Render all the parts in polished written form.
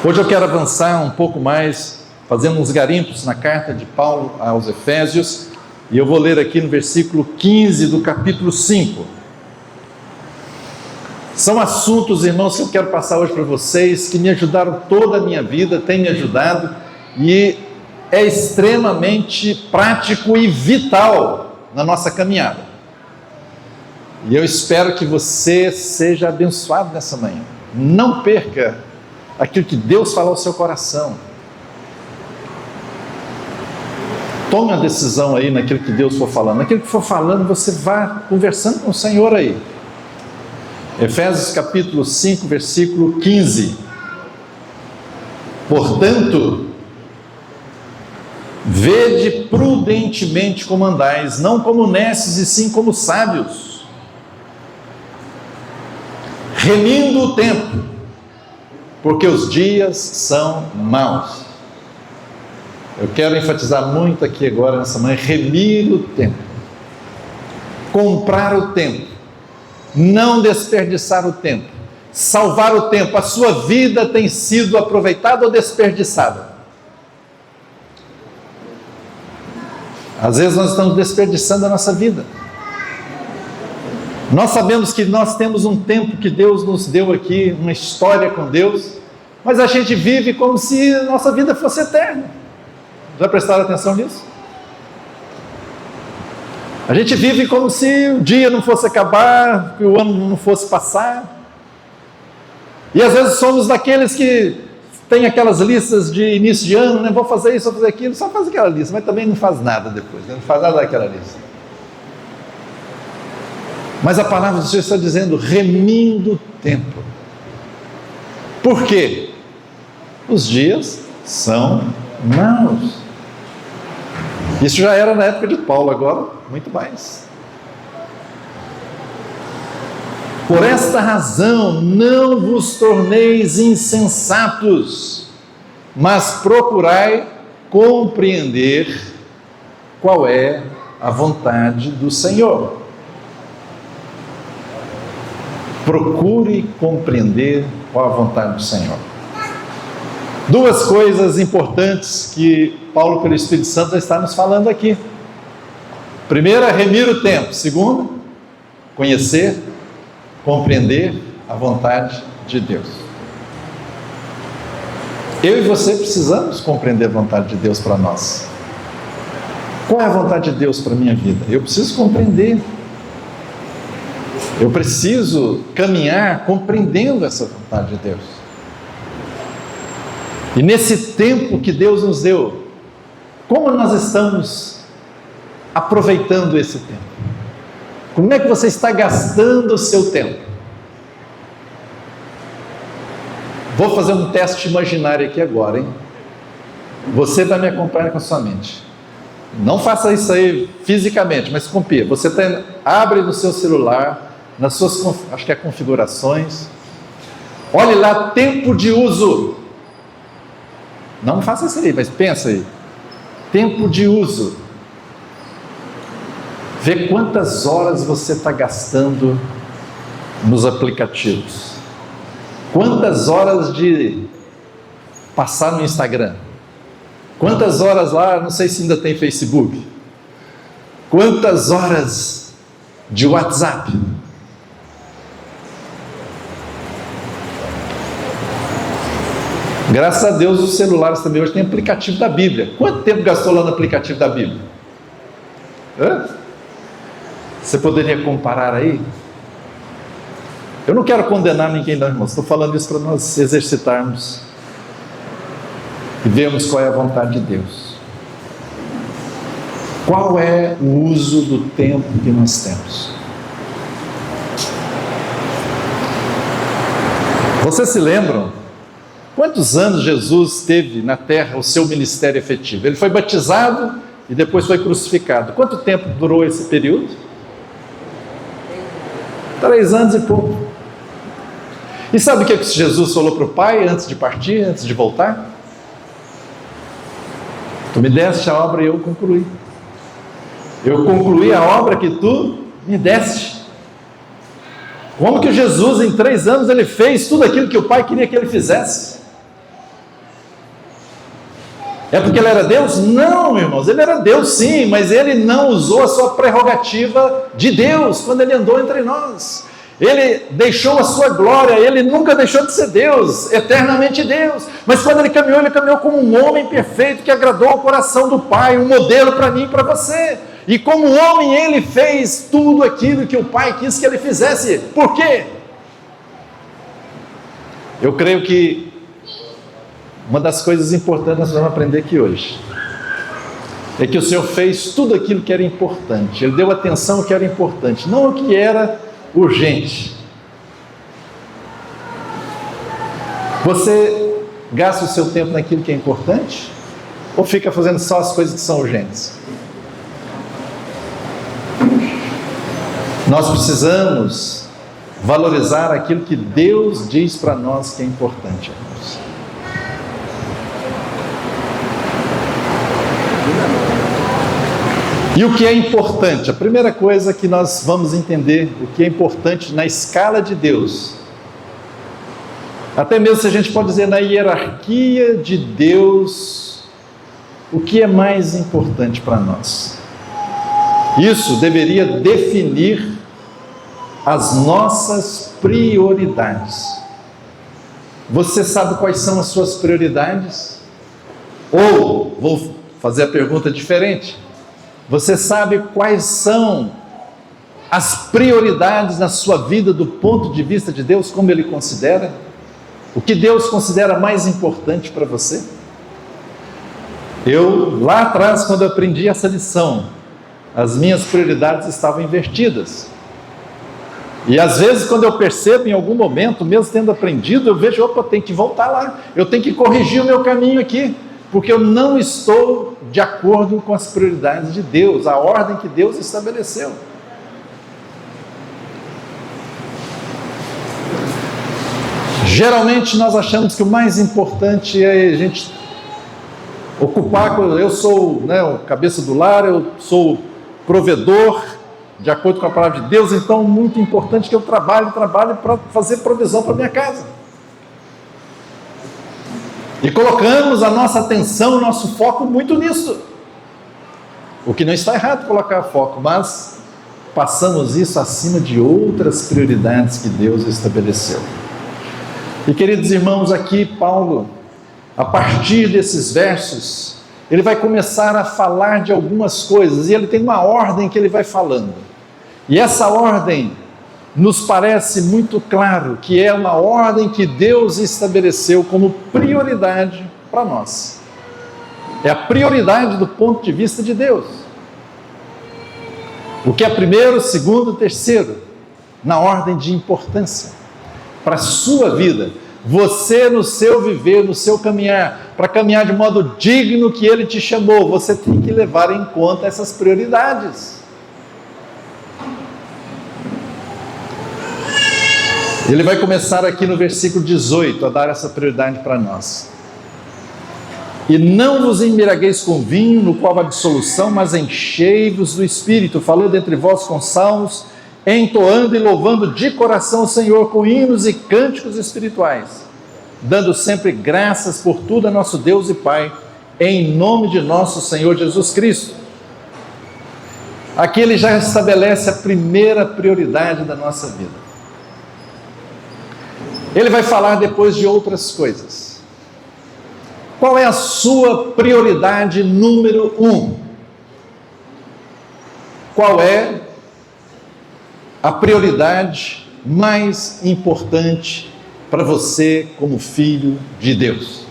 Hoje eu quero avançar um pouco mais, fazendo uns garimpos na carta de Paulo aos Efésios, e eu vou ler aqui no versículo 15 do capítulo 5. São assuntos, irmãos, que eu quero passar hoje para vocês, que me ajudaram toda a minha vida, tem me ajudado, e é extremamente prático e vital na nossa caminhada. E eu espero que você seja abençoado nessa manhã. Não perca aquilo que Deus falou ao seu coração. Tome uma decisão aí naquilo que Deus for falando. Naquilo que for falando, você vá conversando com o Senhor aí. Efésios capítulo 5, versículo 15. Portanto, vede prudentemente como andais, não como necios e sim como sábios, remindo o tempo, porque os dias são maus. Eu quero enfatizar muito aqui agora nessa manhã, remir o tempo, comprar o tempo, não desperdiçar o tempo, salvar o tempo. A sua vida tem sido aproveitada ou desperdiçada? Às vezes nós estamos desperdiçando a nossa vida. Nós sabemos que nós temos um tempo que Deus nos deu aqui, uma história com Deus, mas a gente vive como se a nossa vida fosse eterna. Já prestaram atenção nisso? A gente vive como se o dia não fosse acabar, que o ano não fosse passar. E às vezes somos daqueles que tem aquelas listas de início de ano, né? Vou fazer isso, vou fazer aquilo, só faz aquela lista, mas também não faz nada depois, né? Não faz nada daquela lista. Mas a palavra do Senhor está dizendo, remindo o tempo. Por quê? Os dias são maus. Isso já era na época de Paulo, agora muito mais. Por esta razão, não vos torneis insensatos, mas procurai compreender qual é a vontade do Senhor. Procure compreender qual a vontade do Senhor. Duas coisas importantes que Paulo, pelo Espírito Santo, está nos falando aqui. Primeira, remir o tempo. Segunda, conhecer, compreender a vontade de Deus. Eu e você precisamos compreender a vontade de Deus para nós. Qual é a vontade de Deus para a minha vida? Eu preciso compreender. Eu preciso caminhar compreendendo essa vontade de Deus. E nesse tempo que Deus nos deu, como nós estamos aproveitando esse tempo? Como é que você está gastando o seu tempo? Vou fazer um teste imaginário aqui agora, hein? Você vai me acompanhar com a sua mente. Não faça isso aí fisicamente, mas compia. Você abre no seu celular, nas suas, acho que é configurações. Olhe lá, tempo de uso. Não faça isso aí, mas pensa aí. Tempo de uso. Vê quantas horas você está gastando nos aplicativos. Quantas horas de passar no Instagram. Quantas horas lá, não sei se ainda tem Facebook. Quantas horas de WhatsApp. Graças a Deus os celulares também hoje têm aplicativo da Bíblia. Quanto tempo gastou lá no aplicativo da Bíblia? Você poderia comparar aí? Eu não quero condenar ninguém não, irmãos. Estou falando isso para nós exercitarmos e vermos qual é a vontade de Deus. Qual é o uso do tempo que nós temos? Vocês se lembram? Quantos anos Jesus teve na terra o seu ministério efetivo? Ele foi batizado e depois foi crucificado. Quanto tempo durou esse período? 3 anos e pouco. E sabe o que Jesus falou para o Pai antes de partir, antes de voltar? Tu me deste a obra e eu concluí. Eu concluí a obra que tu me deste. Como que Jesus em 3 anos ele fez tudo aquilo que o Pai queria que ele fizesse? É porque ele era Deus? Não, irmãos, ele era Deus sim, mas ele não usou a sua prerrogativa de Deus quando ele andou entre nós. Ele deixou a sua glória, ele nunca deixou de ser Deus, eternamente Deus. Mas quando ele caminhou como um homem perfeito que agradou ao coração do Pai, um modelo para mim e para você. E como homem ele fez tudo aquilo que o Pai quis que ele fizesse. Por quê? Eu creio que uma das coisas importantes que nós vamos aprender aqui hoje é que o Senhor fez tudo aquilo que era importante. Ele deu atenção ao que era importante, não ao que era urgente. Você gasta o seu tempo naquilo que é importante? Ou fica fazendo só as coisas que são urgentes? Nós precisamos valorizar aquilo que Deus diz para nós que é importante, irmãos. E o que é importante? A primeira coisa que nós vamos entender, o que é importante na escala de Deus, até mesmo se a gente pode dizer na hierarquia de Deus, o que é mais importante para nós? Isso deveria definir as nossas prioridades. Você sabe quais são as suas prioridades? Ou, vou fazer a pergunta diferente, você sabe quais são as prioridades na sua vida do ponto de vista de Deus, como Ele considera? O que Deus considera mais importante para você? Lá atrás, quando eu aprendi essa lição, as minhas prioridades estavam invertidas. E às vezes, quando eu percebo em algum momento, mesmo tendo aprendido, eu vejo, opa, tem que voltar lá, eu tenho que corrigir o meu caminho aqui, porque eu não estou de acordo com as prioridades de Deus, a ordem que Deus estabeleceu. Geralmente nós achamos que o mais importante é a gente ocupar, eu sou o cabeça do lar, eu sou provedor, de acordo com a palavra de Deus, então muito importante que eu trabalhe para fazer provisão para minha casa. E colocamos a nossa atenção, o nosso foco muito nisso. O que não está errado colocar foco, mas passamos isso acima de outras prioridades que Deus estabeleceu. E queridos irmãos, aqui Paulo, a partir desses versos, ele vai começar a falar de algumas coisas, e ele tem uma ordem que ele vai falando. E essa ordem nos parece muito claro que é uma ordem que Deus estabeleceu como prioridade para nós. É a prioridade do ponto de vista de Deus. O que é primeiro, segundo, terceiro, na ordem de importância para a sua vida. Você no seu viver, no seu caminhar, para caminhar de modo digno que Ele te chamou, você tem que levar em conta essas prioridades. Ele vai começar aqui no versículo 18 a dar essa prioridade para nós. E não vos embriagueis com vinho, no qual há dissolução, mas enchei-vos do Espírito, falando entre vós com salmos, entoando e louvando de coração o Senhor com hinos e cânticos espirituais, dando sempre graças por tudo a nosso Deus e Pai, em nome de nosso Senhor Jesus Cristo. Aqui ele já estabelece a primeira prioridade da nossa vida. Ele vai falar depois de outras coisas. Qual é a sua prioridade número 1? Qual é a prioridade mais importante para você como filho de Deus?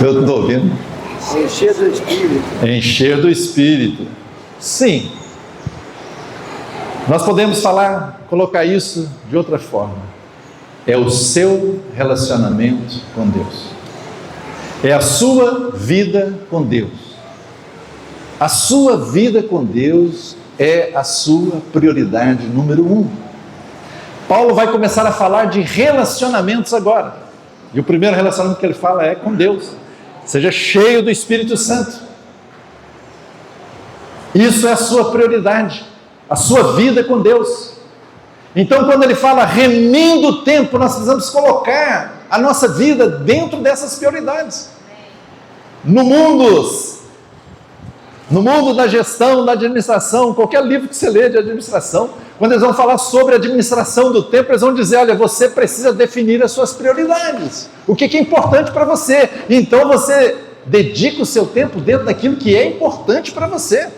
Eu estou ouvindo? Encher do Espírito. Encher do Espírito. Sim. Nós podemos colocar isso de outra forma. É o seu relacionamento com Deus. É a sua vida com Deus. A sua vida com Deus é a sua prioridade número 1. Paulo vai começar a falar de relacionamentos agora. E o primeiro relacionamento que ele fala é com Deus. Seja cheio do Espírito Santo. Isso é a sua prioridade. A sua vida com Deus. Então, quando ele fala remindo o tempo, nós precisamos colocar a nossa vida dentro dessas prioridades. No mundo da gestão, da administração, qualquer livro que você lê de administração, quando eles vão falar sobre a administração do tempo, eles vão dizer, olha, você precisa definir as suas prioridades. O que é importante para você? Então você dedica o seu tempo dentro daquilo que é importante para você.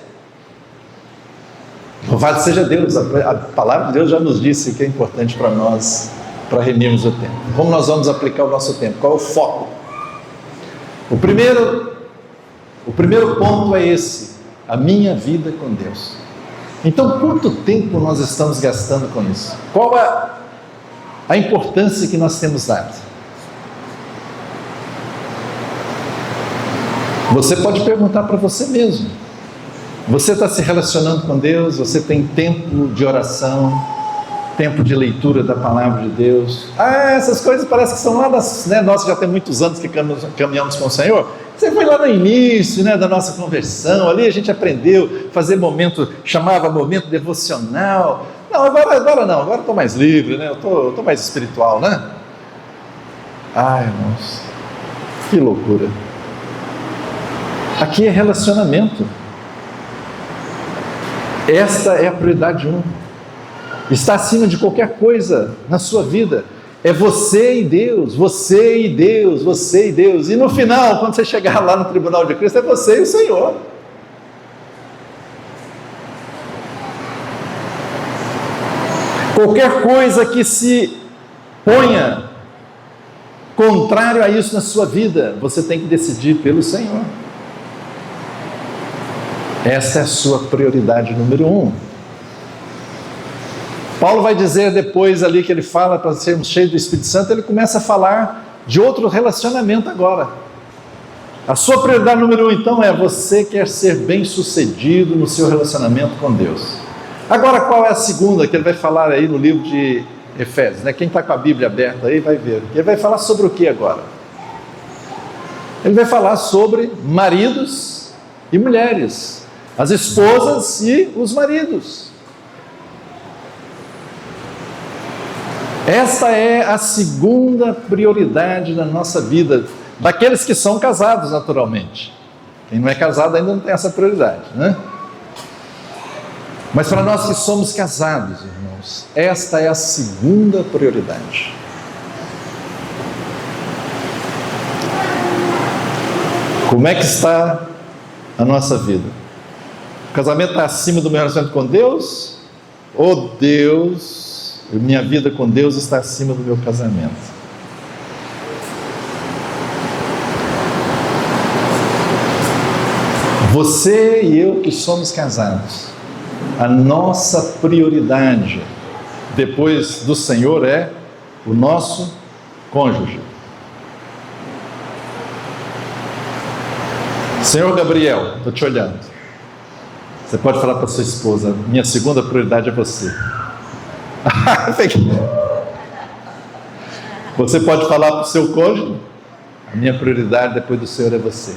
Louvado seja Deus, a palavra de Deus já nos disse que é importante para nós, para remirmos o tempo. Como nós vamos aplicar o nosso tempo? Qual é o foco? O primeiro ponto é esse, a minha vida com Deus. Então, quanto tempo nós estamos gastando com isso? Qual é a importância que nós temos dado? Você pode perguntar para você mesmo. Você está se relacionando com Deus? Você tem tempo de oração, tempo de leitura da palavra de Deus? Essas coisas parece que são lá das... Nós já temos muitos anos que caminhamos com o Senhor. Você foi lá no início, da nossa conversão, ali a gente aprendeu a fazer chamava momento devocional. Não, agora não, agora eu estou mais livre, eu estou mais espiritual, irmãos, que loucura. Aqui é relacionamento. Esta é a prioridade 1. Está acima de qualquer coisa na sua vida. É você e Deus, você e Deus, você e Deus. E no final, quando você chegar lá no tribunal de Cristo, é você e o Senhor. Qualquer coisa que se ponha contrário a isso na sua vida, você tem que decidir pelo Senhor. Essa é a sua prioridade número 1. Paulo vai dizer depois ali que ele fala para sermos cheios do Espírito Santo, ele começa a falar de outro relacionamento agora. A sua prioridade número 1 então é você quer ser bem sucedido no seu relacionamento com Deus. Agora qual é a segunda que ele vai falar aí no livro de Efésios? Quem está com a Bíblia aberta aí vai ver. Ele vai falar sobre o que agora? Ele vai falar sobre maridos e mulheres, as esposas e os maridos. Esta é a segunda prioridade da nossa vida, daqueles que são casados naturalmente. Quem não é casado ainda não tem essa prioridade, Mas para nós que somos casados, irmãos, esta é a segunda prioridade. Como é que está a nossa vida? O casamento está acima do meu relacionamento com Deus? Ou minha vida com Deus está acima do meu casamento? Você e eu que somos casados, a nossa prioridade depois do Senhor é o nosso cônjuge. Senhor Gabriel, estou te olhando. Você pode falar para sua esposa, minha segunda prioridade é você. Você pode falar para o seu cônjuge, a minha prioridade depois do Senhor é você.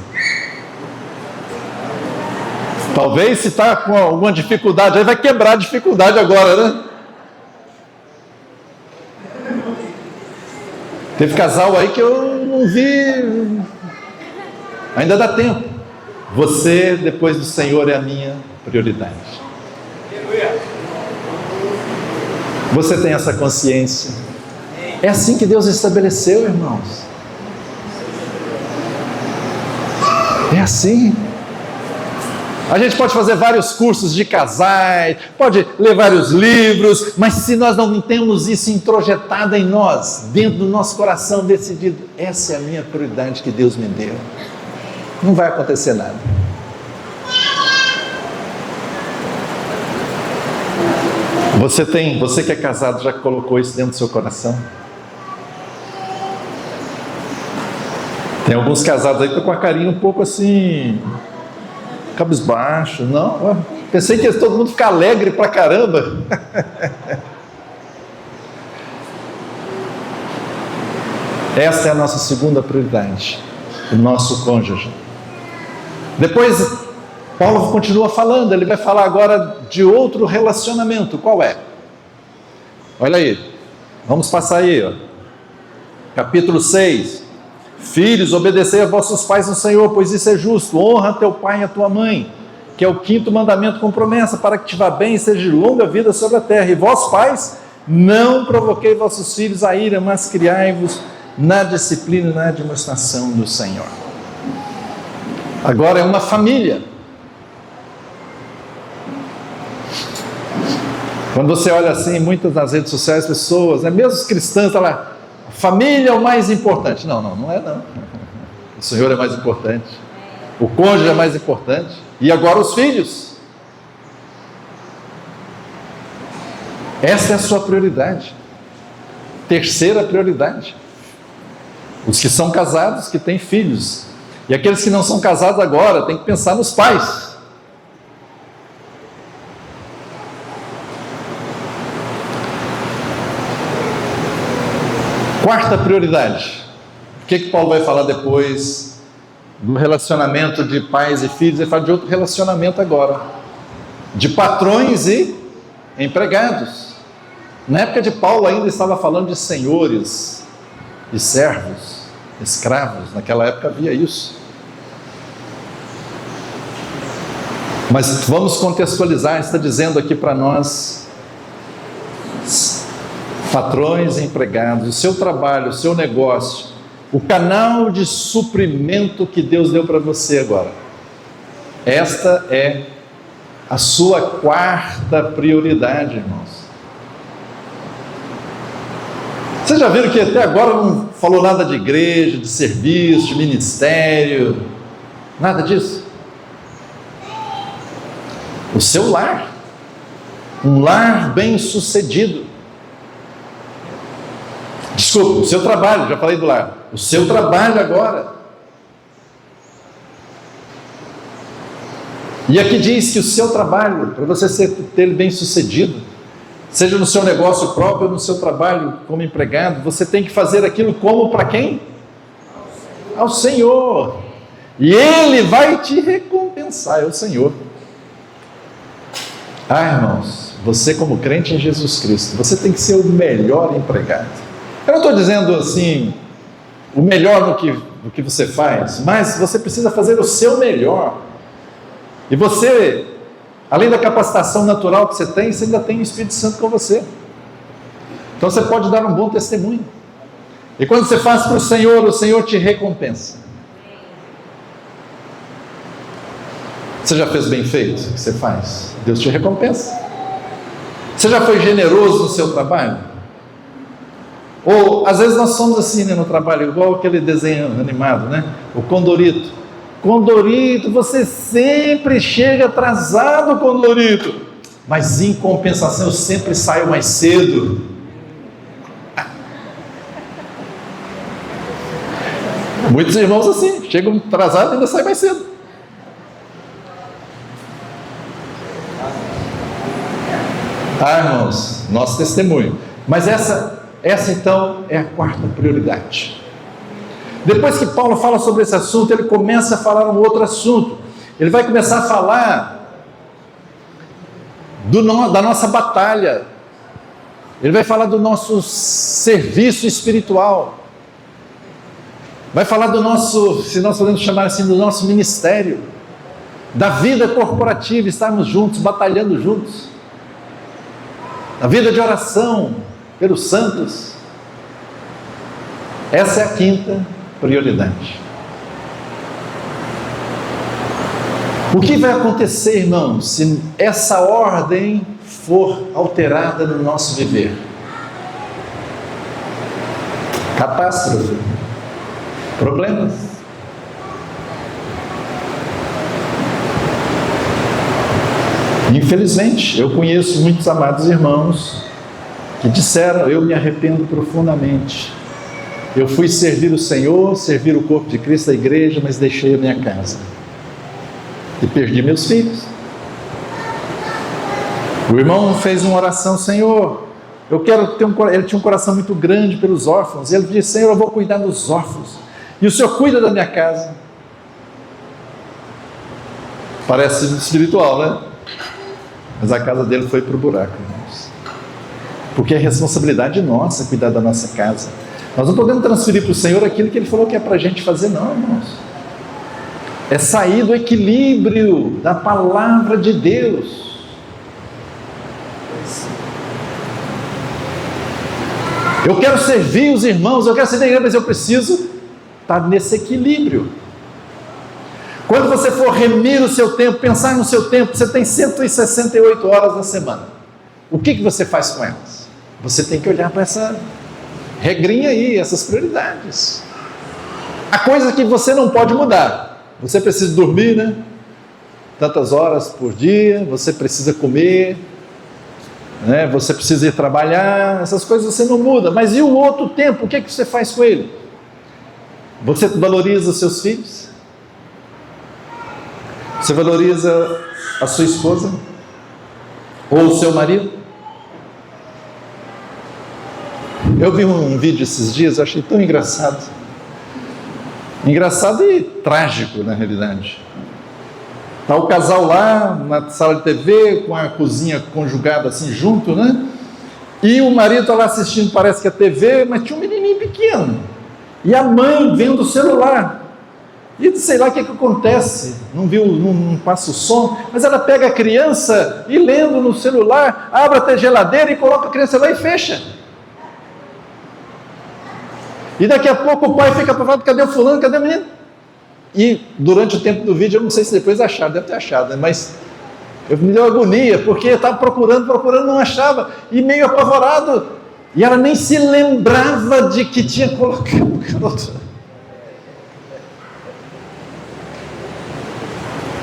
Talvez se está com alguma dificuldade, aí vai quebrar a dificuldade agora, Teve casal aí que eu não vi, ainda dá tempo. Você depois do Senhor é a minha prioridade. Você tem essa consciência? É assim que Deus estabeleceu, irmãos. É assim. A gente pode fazer vários cursos de casais, pode ler vários livros, mas se nós não temos isso introjetado em nós, dentro do nosso coração decidido, essa é a minha prioridade que Deus me deu, não vai acontecer nada. Você que é casado, já colocou isso dentro do seu coração? Tem alguns casados aí que estão com a carinha um pouco assim, cabisbaixo. Não, pensei que ia todo mundo ficar alegre pra caramba. Essa é a nossa segunda prioridade, o nosso cônjuge. Depois, Paulo continua falando, ele vai falar agora de outro relacionamento. Qual é? Olha aí, vamos passar aí, ó. Capítulo 6. Filhos, obedecei a vossos pais no Senhor, pois isso é justo. Honra teu pai e a tua mãe, que é o 5º mandamento com promessa, para que te vá bem e seja de longa vida sobre a terra. E vós, pais, não provoquei vossos filhos a ira, mas criai-vos na disciplina e na demonstração do Senhor. Agora é uma família. Quando você olha assim, muitas nas redes sociais, pessoas, mesmo os cristãos, tá lá, a família é o mais importante. Não é não. O Senhor é mais importante. O cônjuge é mais importante. E agora os filhos. Essa é a sua prioridade. Terceira prioridade. Os que são casados, que têm filhos. E aqueles que não são casados agora, tem que pensar nos pais. Quarta prioridade. O que Paulo vai falar depois do relacionamento de pais e filhos? Ele fala de outro relacionamento agora. De patrões e empregados. Na época de Paulo ainda estava falando de senhores e servos, escravos. Naquela época havia isso. Mas vamos contextualizar, está dizendo aqui para nós, patrões e empregados, o seu trabalho, o seu negócio, o canal de suprimento que Deus deu para você agora. Esta é a sua quarta prioridade, irmãos. Vocês já viram que até agora não falou nada de igreja, de serviço, de ministério, nada disso? O seu lar, um lar bem sucedido. Desculpa, o seu trabalho, já falei do lar. O seu trabalho agora. E aqui diz que o seu trabalho, para você ter ele bem sucedido, seja no seu negócio próprio ou no seu trabalho como empregado, você tem que fazer aquilo como para quem? Ao Senhor. E Ele vai te recompensar, é o Senhor. Irmãos, você como crente em Jesus Cristo, você tem que ser o melhor empregado. Eu não estou dizendo assim, o melhor no que você faz, mas você precisa fazer o seu melhor. E você, além da capacitação natural que você ainda tem o Espírito Santo com você. Então você pode dar um bom testemunho. E quando você faz para o Senhor te recompensa. Você já fez bem feito o que você faz? Deus te recompensa. Você já foi generoso no seu trabalho? Ou às vezes nós somos assim, no trabalho, igual aquele desenho animado, o Condorito. Condorito, você sempre chega atrasado, Condorito. Mas em compensação eu sempre saio mais cedo. Muitos irmãos assim, chegam atrasados e ainda saem mais cedo. Irmãos, nosso testemunho. Mas essa então é a quarta prioridade. Depois que Paulo fala sobre esse assunto, ele começa a falar um outro assunto. Ele vai começar a falar da nossa batalha. Ele vai falar do nosso serviço espiritual. Vai falar do nosso, se nós podemos chamar assim, do nosso ministério. Da vida corporativa, estarmos juntos, batalhando juntos. A vida de oração pelos santos. Essa é a quinta prioridade. O que vai acontecer, irmãos, se essa ordem for alterada no nosso viver? Catástrofe, problemas. Infelizmente, eu conheço muitos amados irmãos que disseram: eu me arrependo profundamente. Eu fui servir o Senhor, servir o corpo de Cristo, a igreja, mas deixei a minha casa. E perdi meus filhos. O irmão fez uma oração: Senhor, eu quero ter ele tinha um coração muito grande pelos órfãos. Ele disse: Senhor, eu vou cuidar dos órfãos. E o Senhor cuida da minha casa. Parece espiritual, né? Mas a casa dele foi para o buraco, irmãos. Porque é responsabilidade nossa cuidar da nossa casa. Nós não podemos transferir para o Senhor aquilo que Ele falou que é para a gente fazer, não, irmãos. É sair do equilíbrio da palavra de Deus. Eu quero servir os irmãos, eu quero servir a igreja, mas eu preciso estar nesse equilíbrio. Quando você for remir o seu tempo, pensar no seu tempo, você tem 168 horas na semana. O que você faz com elas? Você tem que olhar para essa regrinha aí, essas prioridades. A coisa que você não pode mudar. Você precisa dormir, né? Tantas horas por dia, você precisa comer, né? Você precisa ir trabalhar, essas coisas você não muda. Mas e o outro tempo, o que você faz com ele? Você valoriza os seus filhos? Você valoriza a sua esposa? Ou o seu marido? Eu vi um vídeo esses dias, eu achei tão engraçado. Engraçado e trágico, na realidade. Está o casal lá, na sala de TV, com a cozinha conjugada assim junto, né? E o marido está lá assistindo, parece que a TV, mas tinha um menininho pequeno. E a mãe vendo o celular. E sei lá o que acontece, não passa o som, mas ela pega a criança e lendo no celular, abre até a geladeira e coloca a criança lá e fecha. E daqui a pouco o pai fica preocupado, cadê o fulano, cadê o menino? E durante o tempo do vídeo, eu não sei se depois acharam, deve ter achado, né? Mas me deu agonia, porque eu estava procurando, não achava, e meio apavorado, e ela nem se lembrava de que tinha colocado o garoto.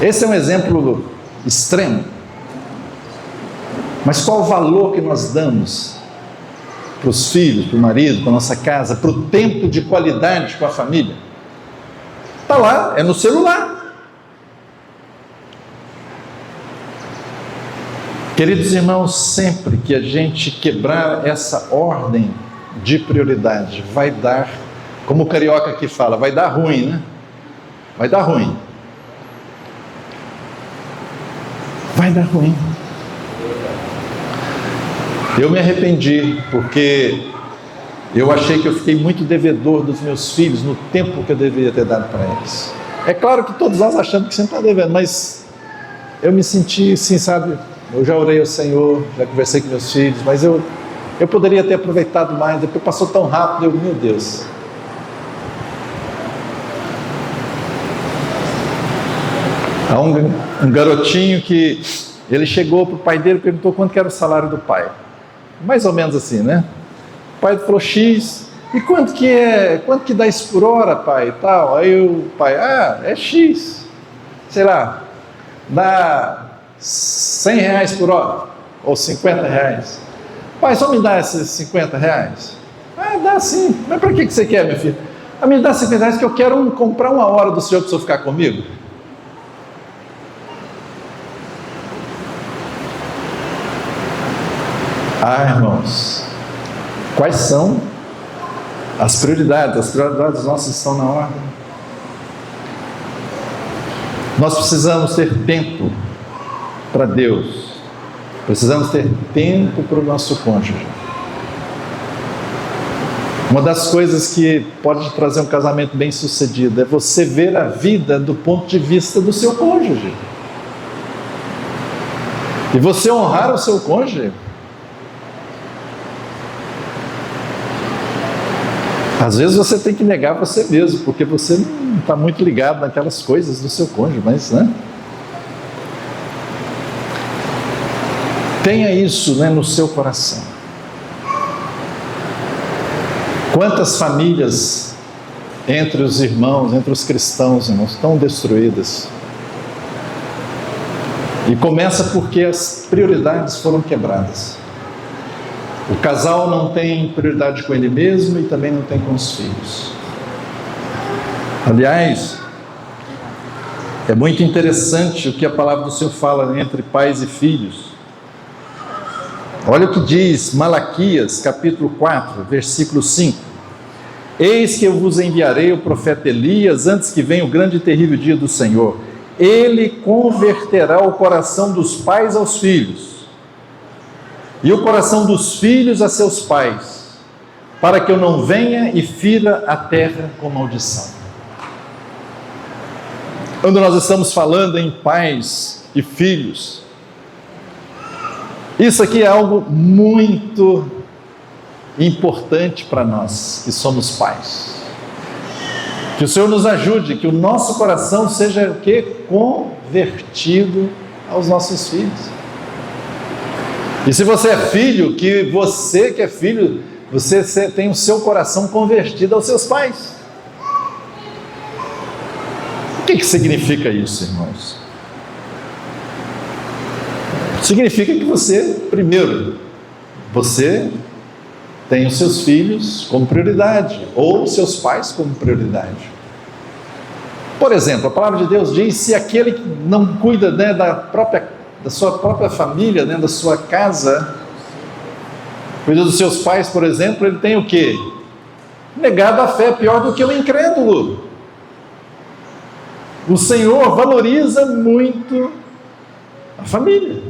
Esse é um exemplo extremo. Mas qual o valor que nós damos para os filhos, para o marido, para a nossa casa, para o tempo de qualidade com a família? Está lá, é no celular. Queridos irmãos, sempre que a gente quebrar essa ordem de prioridade, vai dar, como o carioca aqui fala, vai dar ruim, né? Vai dar ruim. Vai dar ruim. Eu me arrependi, porque eu achei que eu fiquei muito devedor dos meus filhos no tempo que eu deveria ter dado para eles. É claro que todos nós achamos que sempre está devendo, mas eu me senti assim, sabe, eu já orei ao Senhor, já conversei com meus filhos, mas eu poderia ter aproveitado mais, depois passou tão rápido, meu Deus. Há um garotinho que ele chegou para o pai dele e perguntou quanto que era o salário do pai. Mais ou menos assim, né? O pai falou X. E quanto que dá isso por hora, pai? E tal. Aí o pai, é X. Sei lá, dá 100 reais por hora. Ou 50 reais. Pai, só me dá esses 50 reais? Dá sim. Mas para que você quer, meu filho? Me dá 50 reais que eu quero comprar uma hora do senhor para o senhor ficar comigo. Irmãos, quais são as prioridades? As prioridades nossas estão na ordem. Nós precisamos ter tempo para Deus, precisamos ter tempo para o nosso cônjuge. Uma das coisas que pode trazer um casamento bem sucedido é você ver a vida do ponto de vista do seu cônjuge, e você honrar o seu cônjuge. Às vezes você tem que negar você mesmo, porque você não está muito ligado naquelas coisas do seu cônjuge, mas, né? Tenha isso, né, no seu coração. Quantas famílias entre os irmãos, entre os cristãos, irmãos, estão destruídas? E começa porque as prioridades foram quebradas. O casal não tem prioridade com ele mesmo e também não tem com os filhos. Aliás, é muito interessante o que a palavra do Senhor fala entre pais e filhos. Olha o que diz Malaquias, capítulo 4, versículo 5. Eis que eu vos enviarei o profeta Elias antes que venha o grande e terrível dia do Senhor. Ele converterá o coração dos pais aos filhos e o coração dos filhos a seus pais, para que eu não venha e fira a terra com maldição. Quando nós estamos falando em pais e filhos, isso aqui é algo muito importante para nós que somos pais. Que o Senhor nos ajude, que o nosso coração seja o quê? Convertido aos nossos filhos. E se você é filho, que é filho, você tem o seu coração convertido aos seus pais. O que significa isso, irmãos? Significa que você, primeiro, você tem os seus filhos como prioridade, ou os seus pais como prioridade. Por exemplo, a palavra de Deus diz: se aquele que não cuida, né, da sua própria família, né, da sua casa, cuida dos seus pais, por exemplo, ele tem o quê? Negado a fé, pior do que o incrédulo. O Senhor valoriza muito a família.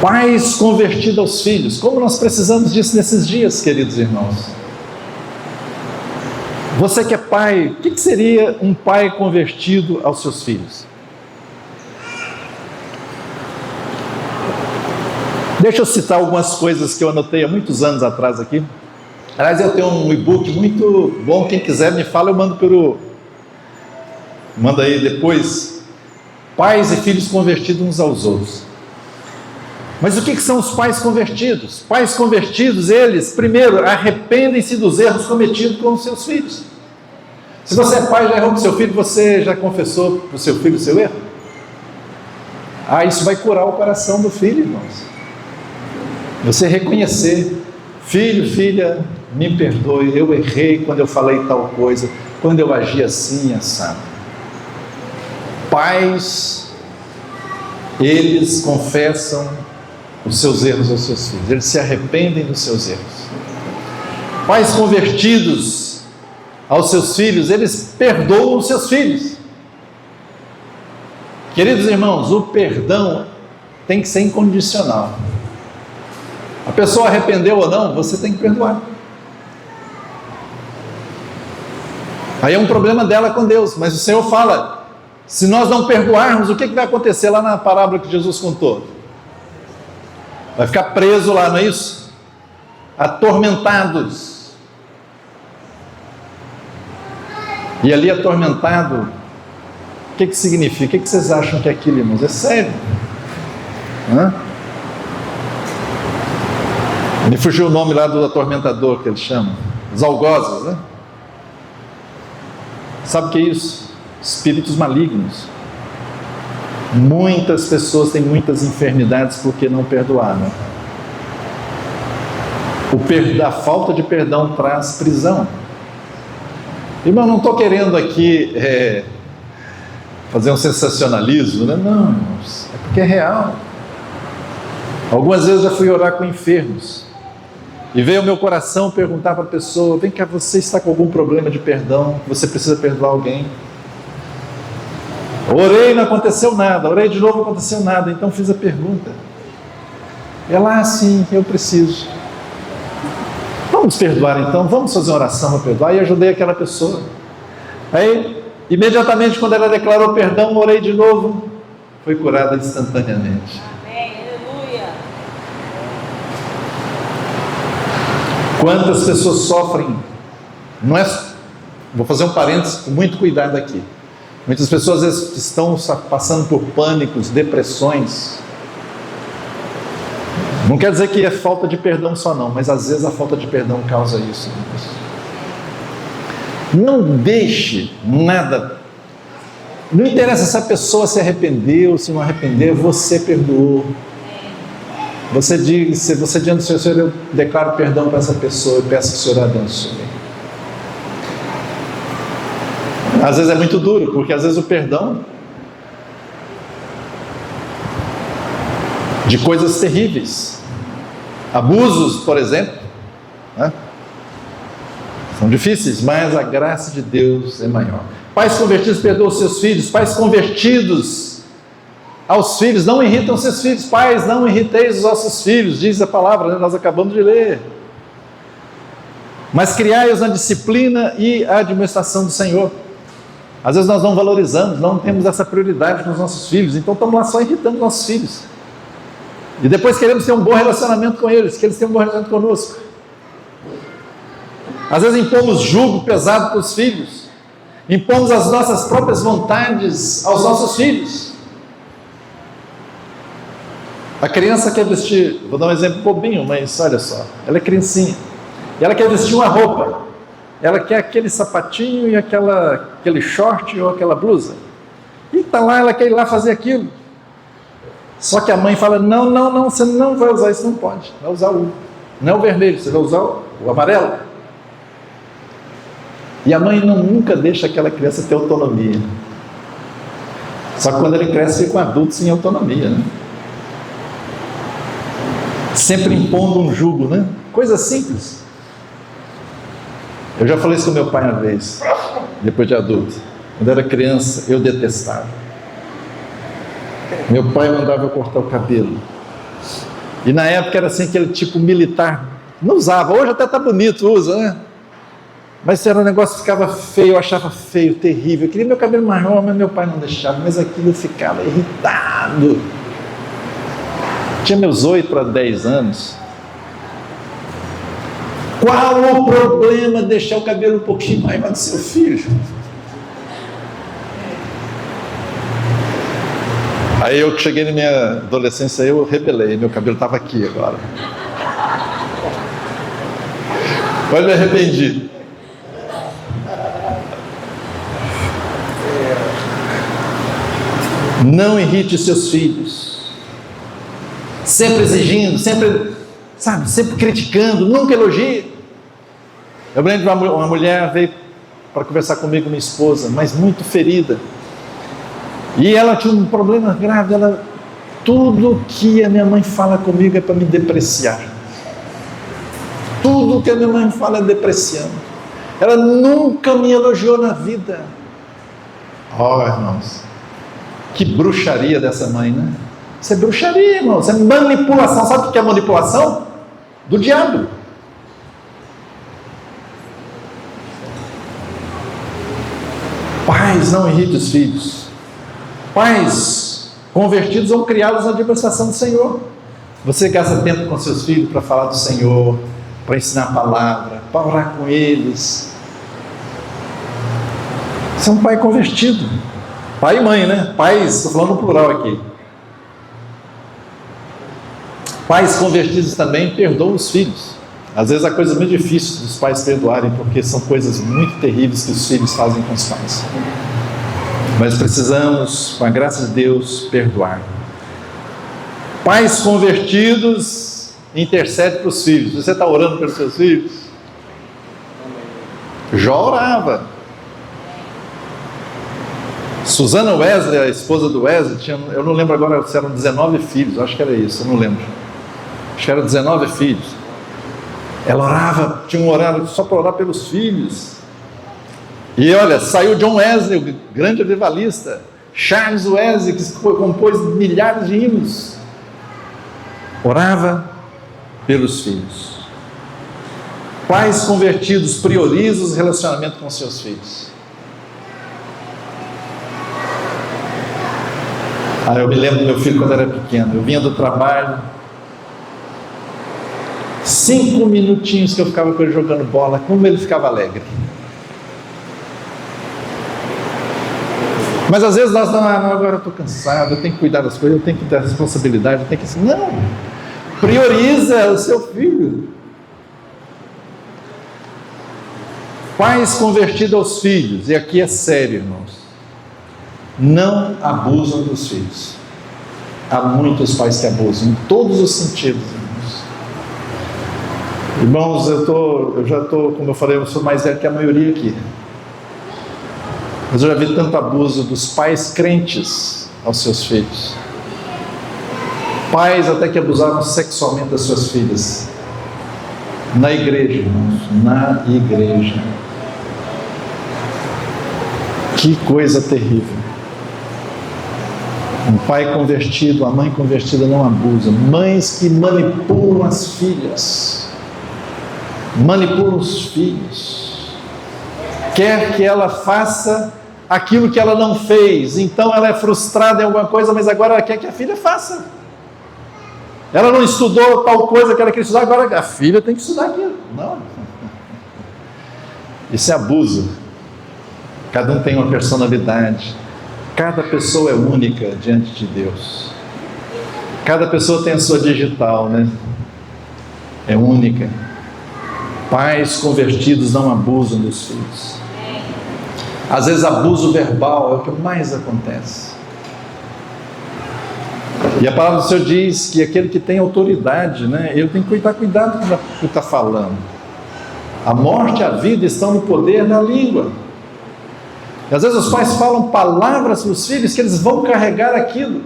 Pais convertidos aos filhos. Como nós precisamos disso nesses dias, queridos irmãos? Você que é pai, o que seria um pai convertido aos seus filhos? Deixa eu citar algumas coisas que eu anotei há muitos anos atrás aqui. Aliás, eu tenho um e-book muito bom, quem quiser me fala, eu manda aí depois. Pais e filhos convertidos uns aos outros. Mas o que são os pais convertidos? Pais convertidos, eles, primeiro, arrependem-se dos erros cometidos com os seus filhos. Se você é pai e já errou com seu filho, você já confessou para o seu filho o seu erro? Isso vai curar o coração do filho, irmãos. Você reconhecer: filho, filha, me perdoe, eu errei quando eu falei tal coisa, quando eu agi assim, assado. Pais, eles confessam os seus erros aos seus filhos, eles se arrependem dos seus erros. Pais convertidos aos seus filhos, eles perdoam os seus filhos. Queridos irmãos, o perdão tem que ser incondicional. A pessoa arrependeu ou não, você tem que perdoar. Aí é um problema dela com Deus, mas o Senhor fala: se nós não perdoarmos, o que vai acontecer lá na parábola que Jesus contou? Vai ficar preso lá, não é isso? Atormentados. E ali atormentado, o que significa? O que vocês acham que é aquilo, irmãos? É sério? Me fugiu o nome lá do atormentador que eles chamam. Os algozes, né? Sabe o que é isso? Espíritos malignos. Muitas pessoas têm muitas enfermidades porque não perdoaram. A falta de perdão traz prisão. Irmão, não estou querendo aqui fazer um sensacionalismo, né? Não, irmãos, é porque é real. Algumas vezes eu já fui orar com enfermos e veio ao meu coração perguntar para a pessoa: vem cá, você está com algum problema de perdão? Você precisa perdoar alguém? Orei, não aconteceu nada. Orei de novo, não aconteceu nada. Então fiz a pergunta. Ela: sim, eu preciso. Vamos perdoar então, vamos fazer uma oração para perdoar. E ajudei aquela pessoa. Aí, imediatamente, quando ela declarou perdão, orei de novo, foi curada instantaneamente. Amém, aleluia. Quantas pessoas sofrem? Não é. Vou fazer um parênteses com muito cuidado aqui. Muitas pessoas às vezes estão passando por pânicos, depressões. Não quer dizer que é falta de perdão só não, mas às vezes a falta de perdão causa isso. Não deixe nada. Não interessa se a pessoa se arrependeu, se não arrependeu, você perdoou. Você diz, se você diante do Senhor, eu declaro perdão para essa pessoa e peço que o Senhor abençoe. Às vezes é muito duro, porque às vezes o perdão de coisas terríveis, abusos, por exemplo, né? São difíceis, mas a graça de Deus é maior. Pais convertidos perdoam seus filhos. Pais convertidos aos filhos, não irritam seus filhos. Pais, não irriteis os vossos filhos, diz a palavra, né? Nós acabamos de ler. Mas criai-os na disciplina e administração do Senhor. Às vezes nós não valorizamos, não temos essa prioridade com os nossos filhos, então estamos lá só irritando nossos filhos. E depois queremos ter um bom relacionamento com eles, que eles tenham um bom relacionamento conosco. Às vezes impomos jugo pesado para os filhos, impomos as nossas próprias vontades aos nossos filhos. A criança quer vestir, vou dar um exemplo bobinho, mas olha só, ela é criancinha, e ela quer vestir uma roupa, ela quer aquele sapatinho e aquele short ou aquela blusa, e está lá, ela quer ir lá fazer aquilo, só que a mãe fala, não, você não vai usar isso, não pode, vai usar não é o vermelho, você vai usar o amarelo. E a mãe nunca deixa aquela criança ter autonomia, só que quando ele cresce fica um adulto sem autonomia, né? Sempre impondo um jugo, né? Coisa simples. Eu já falei isso com meu pai uma vez, depois de adulto. Quando eu era criança, eu detestava. Meu pai mandava eu cortar o cabelo. E na época era assim, aquele tipo militar. Não usava, hoje até está bonito, usa, né? Mas era um negócio que ficava feio, eu achava feio, terrível. Eu queria meu cabelo marrom, mas meu pai não deixava. Mas aquilo ficava irritado. Tinha meus 8 para 10 anos. Qual o problema de deixar o cabelo um pouquinho maior do seu filho? Aí eu que cheguei na minha adolescência, eu rebelei, meu cabelo estava aqui agora. Mas me arrependi. Não irrite seus filhos. Sempre exigindo, sempre criticando, nunca elogie. Eu lembro de uma mulher veio para conversar comigo, minha esposa, mas muito ferida. E ela tinha um problema grave, tudo que a minha mãe fala comigo é para me depreciar. Tudo que a minha mãe fala é depreciando. Ela nunca me elogiou na vida. Irmãos, que bruxaria dessa mãe, né? Isso é bruxaria, irmão. Isso é manipulação. Sabe o que é manipulação? Do diabo. Pais, não irrite os filhos. Pais convertidos vão criá-los na administração do Senhor. Você gasta tempo com seus filhos para falar do Senhor, para ensinar a palavra, para orar com eles. Você é um pai convertido. Pai e mãe, né? Pais, estou falando no plural aqui. Pais convertidos também perdoam os filhos. Às vezes a coisa muito difícil dos pais perdoarem, porque são coisas muito terríveis que os filhos fazem com os pais. Mas precisamos, com a graça de Deus, perdoar. Pais convertidos intercedem para os filhos. Você está orando pelos seus filhos? Jó orava. Susana Wesley, a esposa do Wesley, eu não lembro agora se eram 19 filhos, acho que era isso, eu não lembro. Acho que eram 19 filhos. Ela orava, tinha um horário só para orar pelos filhos. E olha, saiu John Wesley, o grande avivalista, Charles Wesley, que compôs milhares de hinos. Orava pelos filhos. Pais convertidos priorizam os relacionamentos com seus filhos. Eu me lembro do meu filho quando era pequeno. Eu vinha do trabalho, 5 minutinhos que eu ficava com ele jogando bola, como ele ficava alegre. Mas às vezes nós agora eu estou cansado, eu tenho que cuidar das coisas, eu tenho que ter responsabilidade, eu tenho que... Não, prioriza o seu filho. Pais convertidos aos filhos, e aqui é sério, irmãos, não abusam dos filhos. Há muitos pais que abusam, em todos os sentidos, irmãos. Eu já estou, como eu falei, eu sou mais velho que a maioria aqui. Mas eu já vi tanto abuso dos pais crentes aos seus filhos. Pais até que abusaram sexualmente das suas filhas. Na igreja, irmãos, na igreja. Que coisa terrível. Um pai convertido, uma mãe convertida não abusa. Mães que manipulam as filhas, manipulam os filhos, quer que ela faça aquilo que ela não fez, então ela é frustrada em alguma coisa, mas agora ela quer que a filha faça. Ela não estudou tal coisa que ela queria estudar, agora a filha tem que estudar aquilo. Não. Isso é abuso. Cada um tem uma personalidade. Cada pessoa é única diante de Deus. Cada pessoa tem a sua digital, né? É única. Pais convertidos não abusam dos filhos. Às vezes abuso verbal é o que mais acontece. E a palavra do Senhor diz que aquele que tem autoridade, né? Ele tem que cuidado com o que está falando. A morte e a vida estão no poder da língua. E às vezes os pais falam palavras para os filhos que eles vão carregar aquilo.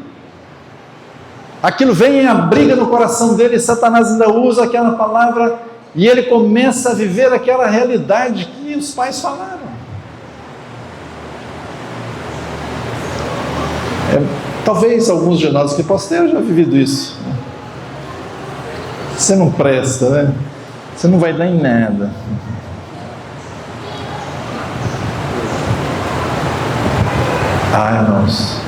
Aquilo vem em a briga no coração dele, e Satanás ainda usa aquela palavra e ele começa a viver aquela realidade que os pais falaram. Talvez alguns de nós que possam ter já vivido isso. Você não presta, né? Você não vai dar em nada. Irmãos,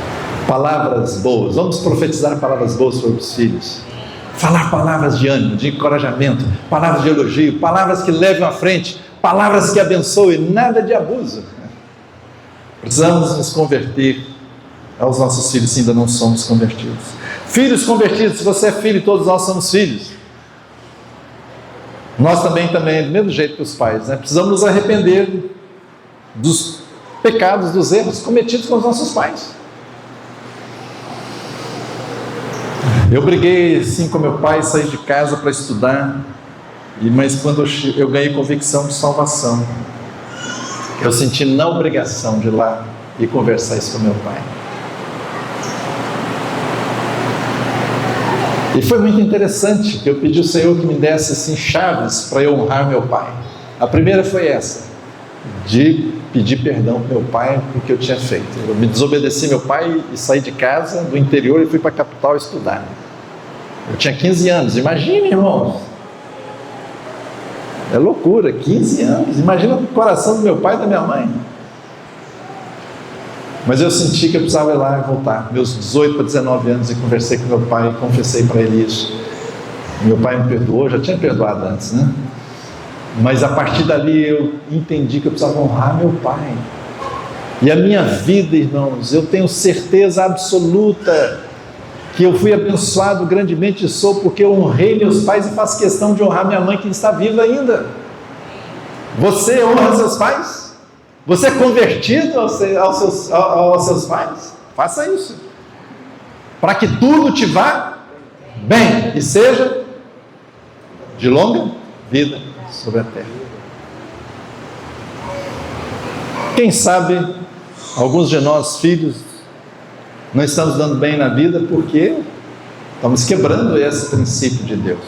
palavras boas, vamos profetizar palavras boas sobre os filhos, falar palavras de ânimo, de encorajamento, palavras de elogio, palavras que levem à frente, palavras que abençoem, nada de abuso. Precisamos nos converter aos nossos filhos, se ainda não somos convertidos. Filhos convertidos, se você é filho, todos nós somos filhos. Nós também, do mesmo jeito que os pais, né? Precisamos nos arrepender dos pecados, dos erros cometidos com os nossos pais. Eu briguei assim com meu pai, saí de casa para estudar, mas quando eu ganhei convicção de salvação, eu senti na obrigação de ir lá e conversar isso com meu pai. E foi muito interessante que eu pedi ao Senhor que me desse assim, chaves para eu honrar meu pai. A primeira foi essa, de pedir perdão para meu pai por que eu tinha feito. Eu me desobedeci meu pai e saí de casa do interior e fui para a capital estudar. Eu tinha 15 anos, imagine, irmãos. É loucura, 15 anos. Imagina o coração do meu pai e da minha mãe. Mas eu senti que eu precisava ir lá e voltar. Meus 18 para 19 anos, e conversei com meu pai e confessei para ele isso. Meu pai me perdoou, já tinha perdoado antes, né? Mas a partir dali eu entendi que eu precisava honrar meu pai. E a minha vida, irmãos, eu tenho certeza absoluta que eu fui abençoado grandemente, sou, porque eu honrei meus pais e faço questão de honrar minha mãe, que está viva ainda. Você honra seus pais? Você é convertido aos seus pais? Faça isso, para que tudo te vá bem e seja de longa vida sobre a terra. Quem sabe alguns de nós, filhos, não estamos dando bem na vida porque estamos quebrando esse princípio de Deus.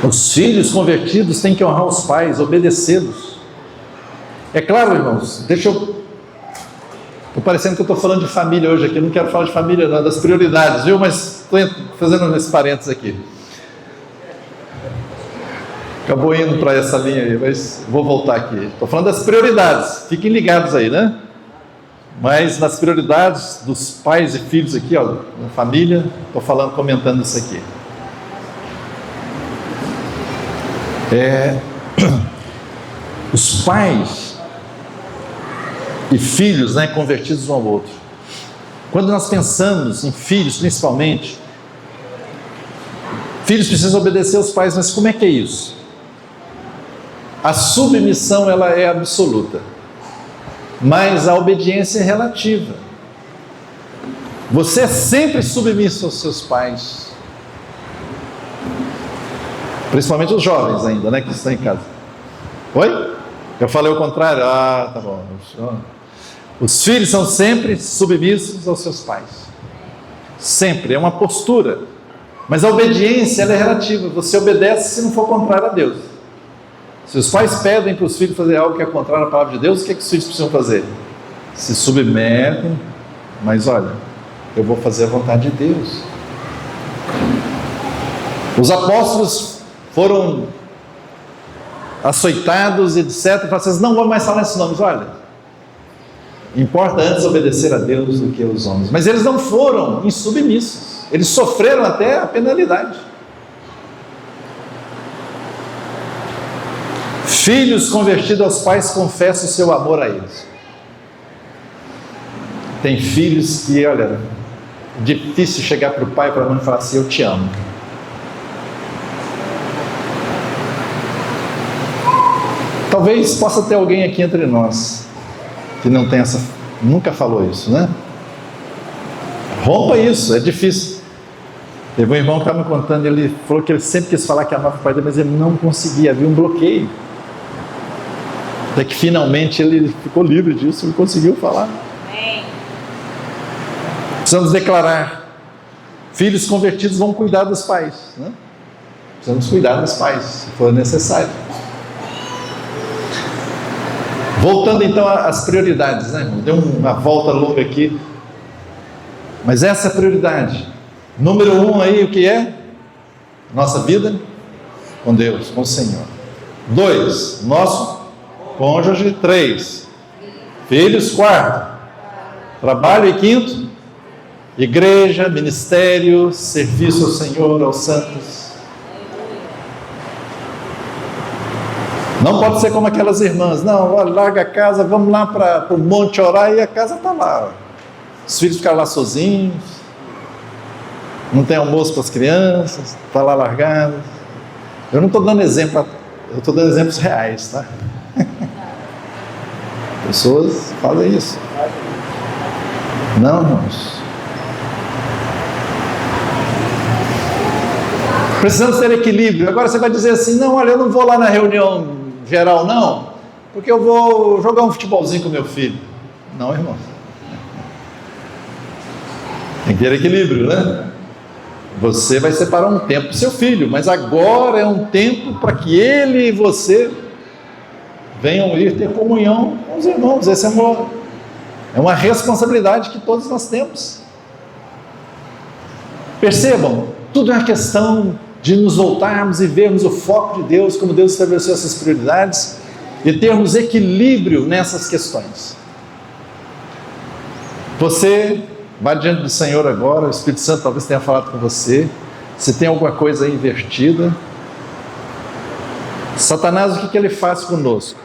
Os filhos convertidos têm que honrar os pais, obedecê-los. É claro, irmãos, estou parecendo que eu estou falando de família hoje aqui, eu não quero falar de família não, das prioridades, viu? Mas estou fazendo esse parênteses aqui. Acabou indo para essa linha aí, mas vou voltar aqui. Estou falando das prioridades, fiquem ligados aí, né? Mas nas prioridades dos pais e filhos aqui, ó, na família, estou falando, comentando isso aqui. Os pais e filhos, né, convertidos um ao outro. Quando nós pensamos em filhos, principalmente, filhos precisam obedecer aos pais, mas como é que é isso? A submissão, ela é absoluta, mas a obediência é relativa. Você é sempre submisso aos seus pais, principalmente os jovens ainda, né, que estão em casa. Oi? Eu falei o contrário? Ah, tá bom. Os filhos são sempre submissos aos seus pais, sempre, é uma postura, mas a obediência, ela é relativa. Você obedece se não for contrário a Deus. Se os pais pedem para os filhos fazer algo que é contrário à palavra de Deus, o que é que os filhos precisam fazer? Se submetem, mas olha, eu vou fazer a vontade de Deus. Os apóstolos foram açoitados, etc. E vocês não vão mais falar esses nomes. Olha, importa antes obedecer a Deus do que aos homens. Mas eles não foram insubmissos. Eles sofreram até a penalidade. Filhos convertidos aos pais confessam o seu amor a eles. Tem filhos que, olha, difícil chegar para o pai e para a mãe e falar assim: eu te amo. Talvez possa ter alguém aqui entre nós que não tem nunca falou isso, né? Rompa isso, é difícil. Teve um irmão que estava me contando, ele falou que ele sempre quis falar que amava o pai dele, mas ele não conseguia, havia um bloqueio. Até que finalmente ele ficou livre disso, ele conseguiu falar. Precisamos declarar: filhos convertidos vão cuidar dos pais, né? Precisamos cuidar dos pais, se for necessário. Voltando então às prioridades, né, irmão? Deu uma volta longa aqui, mas essa é a prioridade. Número 1 aí, o que é? Nossa vida com Deus, com o Senhor. 2, nosso cônjuge. 3, filhos. 4, trabalho. E 5, igreja, ministério, serviço ao Senhor, aos santos. Não pode ser como aquelas irmãs: não, larga a casa, vamos lá para o monte orar, e a casa está lá. Os filhos ficaram lá sozinhos, não tem almoço para as crianças, está lá largado. Eu não estou dando exemplo, eu estou dando exemplos reais, tá? Pessoas fazem isso. Não, irmãos. Precisamos ter equilíbrio. Agora você vai dizer assim: não, olha, eu não vou lá na reunião geral não, porque eu vou jogar um futebolzinho com meu filho. Não, irmão. Tem que ter equilíbrio, né? Você vai separar um tempo para o seu filho, mas agora é um tempo para que ele e você venham ir ter comunhão com os irmãos. Esse é uma responsabilidade que todos nós temos. Percebam, tudo é uma questão de nos voltarmos e vermos o foco de Deus, como Deus estabeleceu essas prioridades, e termos equilíbrio nessas questões. Você vai diante do Senhor agora, o Espírito Santo talvez tenha falado com você, se tem alguma coisa aí invertida. Satanás, o que ele faz conosco?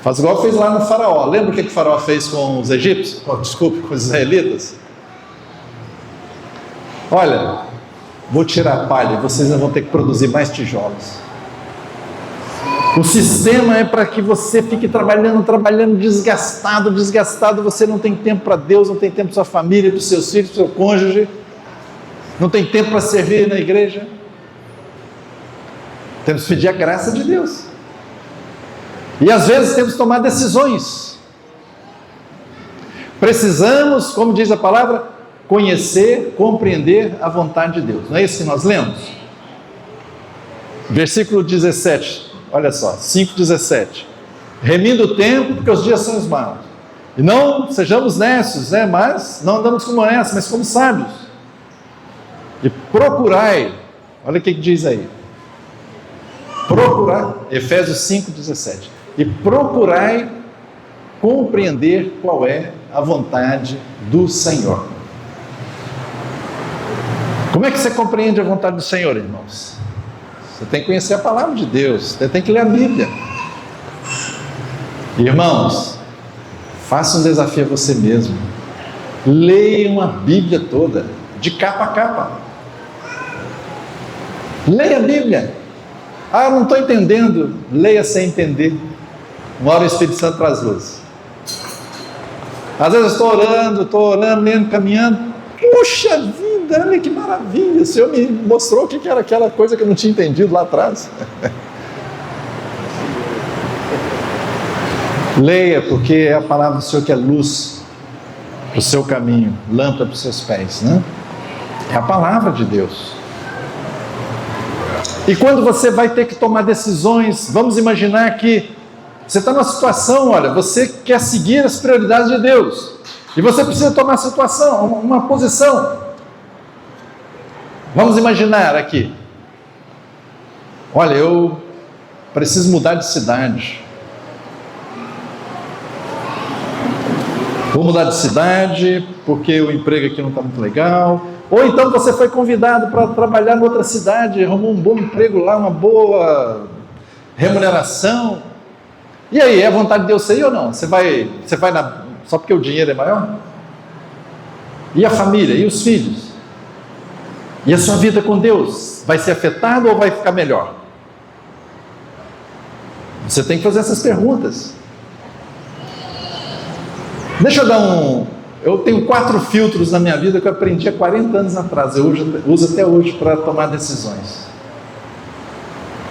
Faz igual fez lá no Faraó. Lembra o que o Faraó fez com os egípcios? Com os israelitas? Olha, vou tirar a palha, vocês não vão ter que produzir mais tijolos. O sistema é para que você fique trabalhando, desgastado, você não tem tempo para Deus, não tem tempo para sua família, para os seus filhos, para o seu cônjuge, não tem tempo para servir na igreja. Temos que pedir a graça de Deus. E às vezes temos que tomar decisões. Precisamos, como diz a palavra, conhecer, compreender a vontade de Deus. Não é isso que nós lemos? Versículo 17, olha só, 5,17. Remindo o tempo, porque os dias são maus. E não sejamos nécios, né? Mas não andamos como nécios, mas como sábios. E procurai, olha o que diz aí. Procurai, Efésios 5,17. E procurai compreender qual é a vontade do Senhor. Como é que você compreende a vontade do Senhor, irmãos? Você tem que conhecer a palavra de Deus, você tem que ler a Bíblia. Irmãos, faça um desafio a você mesmo. Leia uma Bíblia toda, de capa a capa. Leia a Bíblia. Ah, eu não estou entendendo. Leia sem entender. Uma hora o Espírito Santo traz luz. Às vezes eu estou orando, lendo, caminhando. Puxa vida, olha que maravilha, o Senhor me mostrou o que era aquela coisa que eu não tinha entendido lá atrás. Leia, porque é a palavra do Senhor que é luz para o seu caminho, lâmpada para os seus pés, né? É a palavra de Deus. E quando você vai ter que tomar decisões, vamos imaginar que você está numa situação, olha, você quer seguir as prioridades de Deus, E você precisa tomar uma posição. Vamos imaginar aqui. Olha, eu preciso mudar de cidade. Vou mudar de cidade porque o emprego aqui não está muito legal. Ou então você foi convidado para trabalhar em outra cidade, arrumou um bom emprego lá, uma boa remuneração. E aí, é a vontade de Deus sair ou não? Você vai só porque o dinheiro é maior? E a família? E os filhos? E a sua vida com Deus? Vai ser afetada ou vai ficar melhor? Você tem que fazer essas perguntas. Deixa eu dar Eu tenho 4 filtros na minha vida que eu aprendi há 40 anos atrás. Eu uso até hoje para tomar decisões.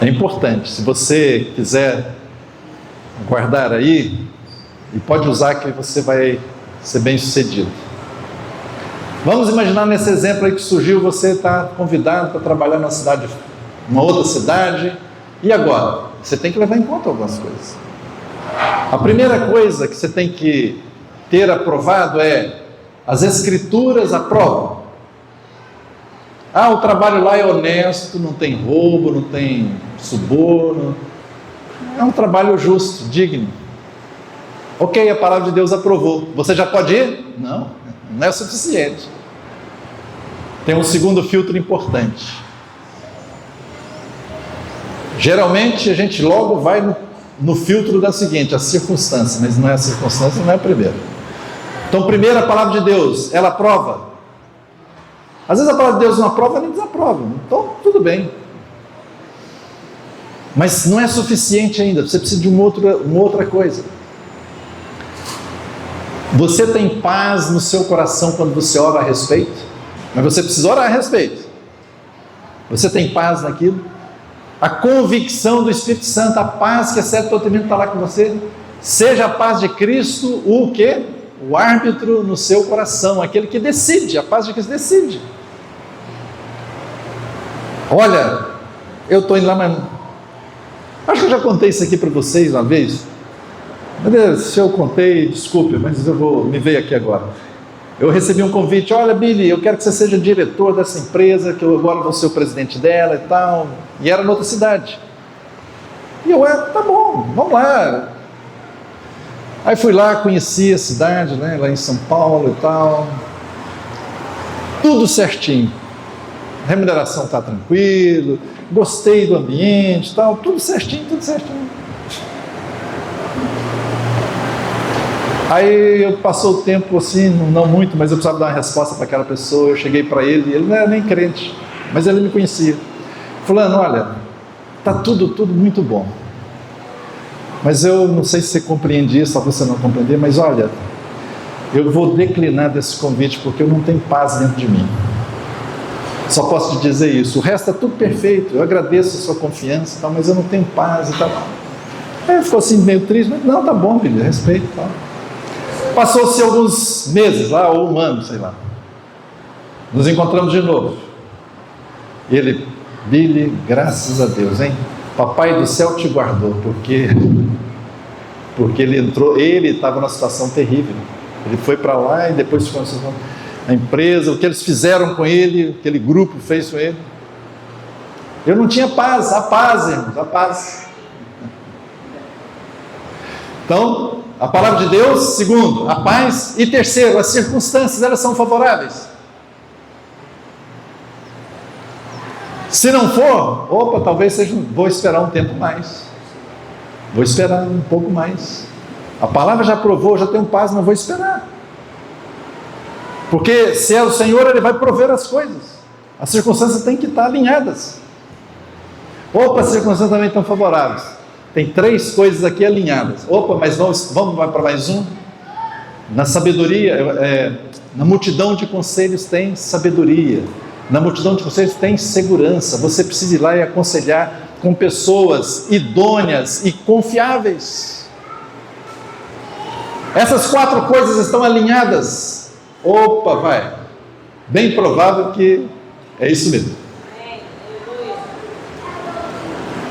É importante. Se você quiser guardar aí, e pode usar que você vai ser bem sucedido. Vamos imaginar nesse exemplo aí que surgiu, você está convidado para trabalhar numa outra cidade, e agora? Você tem que levar em conta algumas coisas. A primeira coisa que você tem que ter aprovado é: as escrituras aprovam. O trabalho lá é honesto, não tem roubo, não tem suborno, é um trabalho justo, digno. Ok, a palavra de Deus aprovou. Você já pode ir? Não é o suficiente. Tem um segundo filtro importante. Geralmente a gente logo vai no filtro da seguinte: a circunstância, mas não é a circunstância, não é a primeira. Então, primeiro, a palavra de Deus, ela aprova. Às vezes a palavra de Deus não aprova nem desaprova, então tudo bem. Mas não é suficiente ainda, você precisa de uma outra coisa. Você tem paz no seu coração quando você ora a respeito? Mas você precisa orar a respeito. Você tem paz naquilo? A convicção do Espírito Santo, a paz que excede todo entendimento está lá com você? Seja a paz de Cristo o quê? O árbitro no seu coração, aquele que decide, a paz de Cristo decide. Olha, eu estou indo lá, mas acho que eu já contei isso aqui para vocês uma vez. Meu Deus, se eu contei, desculpe, mas me veio aqui agora. Eu recebi um convite: olha, Billy, eu quero que você seja diretor dessa empresa, que eu agora vou ser o presidente dela e tal. E era em outra cidade. E eu, tá bom, vamos lá. Aí fui lá, conheci a cidade, né, lá em São Paulo e tal. Tudo certinho. A remuneração está tranquilo, gostei do ambiente e tal, tudo certinho. Aí passou o tempo assim, não muito, mas eu precisava dar uma resposta para aquela pessoa. Eu cheguei para ele não era nem crente, mas ele me conhecia. Fulano, olha, está tudo muito bom. Mas eu não sei se você compreende isso, só você não compreender, mas olha, eu vou declinar desse convite porque eu não tenho paz dentro de mim. Só posso te dizer isso. O resto é tudo perfeito, eu agradeço a sua confiança e tal, mas eu não tenho paz e tal. Aí ficou assim meio triste, mas não, tá bom, filho, respeito e tal. Passou-se alguns meses lá, ou um ano, sei lá. Nos encontramos de novo. Ele: Billy, graças a Deus, hein? Papai do céu te guardou, porque ele estava numa situação terrível. Ele foi para lá e depois ficou a empresa, o que eles fizeram com ele, aquele grupo fez com ele. Eu não tinha paz, a paz, irmãos, a paz. Então, a palavra de Deus, segundo, a paz, e terceiro, as circunstâncias, elas são favoráveis. Se não for, talvez vou esperar um tempo mais. Vou esperar um pouco mais. A palavra já provou, já tenho paz, não vou esperar. Porque se é o Senhor, Ele vai prover as coisas. As circunstâncias têm que estar alinhadas. As circunstâncias também estão favoráveis. Tem 3 coisas aqui alinhadas. Mas vamos para mais um? Na sabedoria, na multidão de conselhos tem sabedoria. Na multidão de conselhos tem segurança. Você precisa ir lá e aconselhar com pessoas idôneas e confiáveis. Essas 4 coisas estão alinhadas. Vai. Bem provável que é isso mesmo.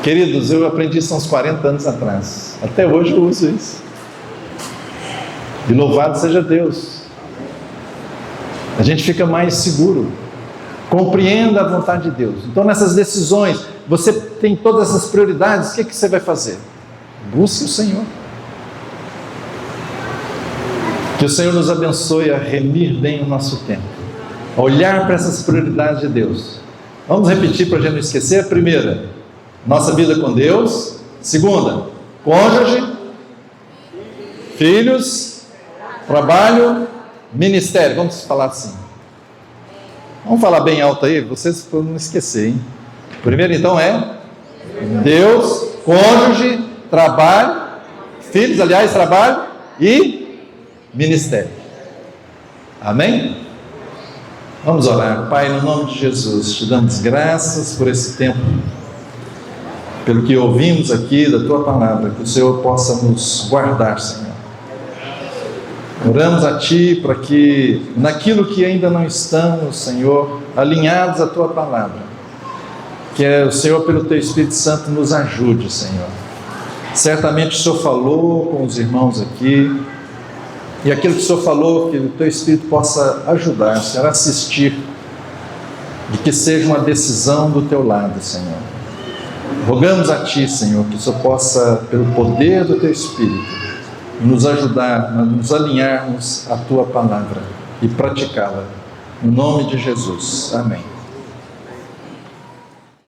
Queridos, eu aprendi isso há uns 40 anos atrás. Até hoje eu uso isso. E louvado seja Deus. A gente fica mais seguro. Compreenda a vontade de Deus. Então, nessas decisões, você tem todas essas prioridades, o que você vai fazer? Busque o Senhor. Que o Senhor nos abençoe a remir bem o nosso tempo, a olhar para essas prioridades de Deus. Vamos repetir para a gente não esquecer. A primeira, nossa vida com Deus. Segunda, cônjuge, filhos, trabalho, ministério. Vamos falar assim. Vamos falar bem alto aí, vocês não esquecer, hein? Primeiro então é Deus, cônjuge, trabalho, filhos, aliás, trabalho e ministério. Amém? Vamos orar. Pai, no nome de Jesus, te damos graças por esse tempo, pelo que ouvimos aqui da Tua Palavra, que o Senhor possa nos guardar, Senhor. Oramos a Ti para que, naquilo que ainda não estamos, Senhor, alinhados à Tua Palavra, que o Senhor, pelo Teu Espírito Santo, nos ajude, Senhor. Certamente o Senhor falou com os irmãos aqui, e aquilo que o Senhor falou, que o Teu Espírito possa ajudar, Senhor, a assistir, e que seja uma decisão do Teu lado, Senhor. Rogamos a Ti, Senhor, que o Senhor possa, pelo poder do Teu Espírito, nos ajudar, nos alinharmos à Tua Palavra e praticá-la. No nome de Jesus. Amém.